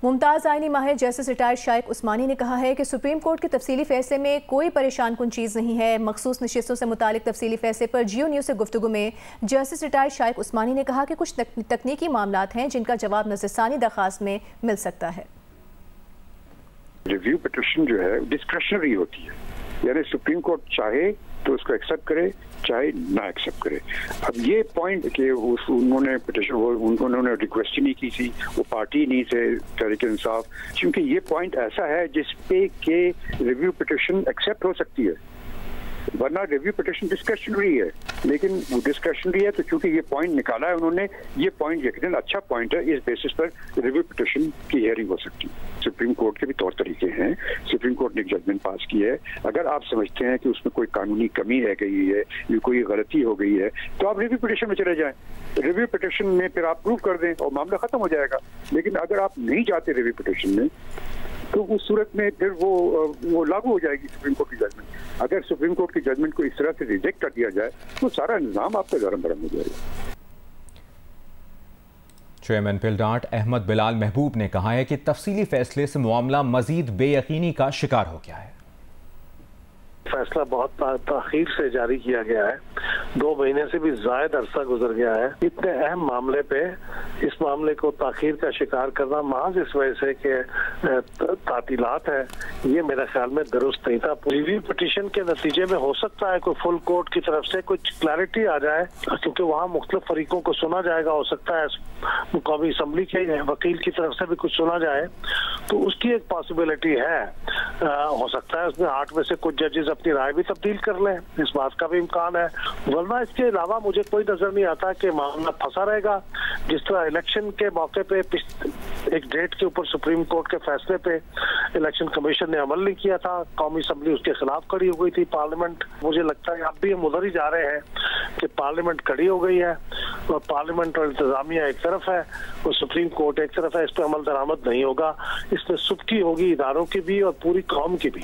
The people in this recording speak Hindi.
मुमताज़ आईनी माहिर जस्टिस रिटायर्ड शाइक उस्मानी ने कहा है कि सुप्रीम कोर्ट के तफसीली फैसले में कोई परेशान कुन चीज़ नहीं है। मखसूस नशिस्तों से मुतालिक तफसीली फैसले पर जियो न्यूज़ से गुफ्तगू में जस्टिस रिटायर्ड शाइक उस्मानी ने कहा कि कुछ तकनीकी मामलात हैं जिनका जवाब नज़रसानी दरख्वास्त में मिल सकता है। रिव्यू पिटिशन जो है डिस्क्रेशनरी होती है, यानी सुप्रीम कोर्ट चाहे तो उसको एक्सेप्ट करे, चाहे ना एक्सेप्ट करे। अब ये पॉइंट कि उन्होंने पिटिशन उन्होंने रिक्वेस्ट ही नहीं की थी, वो पार्टी नहीं थे तहरीक इंसाफ, क्योंकि ये पॉइंट ऐसा है जिसपे के रिव्यू पिटिशन एक्सेप्ट हो सकती है, वरना रिव्यू पिटिशन डिस्क्रेशनरी है। लेकिन वो डिस्क्रेशनरी है तो चूंकि ये पॉइंट निकाला है उन्होंने, ये पॉइंट यकीनन अच्छा पॉइंट है, इस बेसिस पर रिव्यू पिटिशन की हियरिंग हो सकती है। सुप्रीम कोर्ट के भी तौर तरीके हैं, सुप्रीम कोर्ट ने एक जजमेंट पास की है, अगर आप समझते हैं कि उसमें कोई कानूनी कमी रह गई है या कोई गलती हो गई है तो आप रिव्यू पिटिशन में चले जाएं, रिव्यू पिटिशन में फिर आप प्रूव कर दें और मामला खत्म हो जाएगा। लेकिन अगर आप नहीं जाते रिव्यू पिटिशन में तो उस सूरत में फिर वो लागू हो जाएगी सुप्रीम कोर्ट की जजमेंट। अगर सुप्रीम कोर्ट की जजमेंट को इस तरह से रिजेक्ट कर दिया जाए तो सारा निज़ाम आपका गरम बरम हो जाएगा। चेयरमैन पिलडार्ट अहमद बिलाल महबूब ने कहा है कि तफसीली फैसले से मामला मजीद बेयकीनी का शिकार हो गया है। फैसला बहुत ताखीर से जारी किया गया है, 2 महीने से भी ज्यादा अरसा गुजर गया है। इतने अहम मामले पे इस मामले को ताखीर का शिकार करना महज इस वजह से कि तातीलात है, ये मेरे ख्याल में दुरुस्त नहीं था। रिव्यू पिटिशन के नतीजे में हो सकता है कोई फुल कोर्ट की तरफ से कुछ क्लैरिटी आ जाए, क्योंकि वहाँ मुख्तलिफ फरीकों को सुना जाएगा। हो सकता है कौमी असम्बली के वकील की तरफ से भी कुछ सुना जाए, तो उसकी एक पॉसिबिलिटी है। हो सकता है उसमें 8 में से कुछ जजेस अपनी राय भी तब्दील कर लें, इस बात का भी इम्कान है। वरना इसके अलावा मुझे कोई नजर नहीं आता कि मामला फंसा रहेगा। जिस तरह इलेक्शन के मौके पे एक डेट के ऊपर सुप्रीम कोर्ट के फैसले पे इलेक्शन कमीशन ने अमल नहीं किया था, कौमी असम्बली उसके खिलाफ खड़ी हो गई थी, पार्लियामेंट, मुझे लगता है अब भी हम उधर ही जा रहे हैं कि पार्लियामेंट खड़ी हो गई है और पार्लियामेंट और इंतजामिया एक तरफ है और सुप्रीम कोर्ट एक तरफ है। इस पर अमल दरामद नहीं होगा, इसमें सुबकी होगी इदारों की भी और पूरी कौम की भी।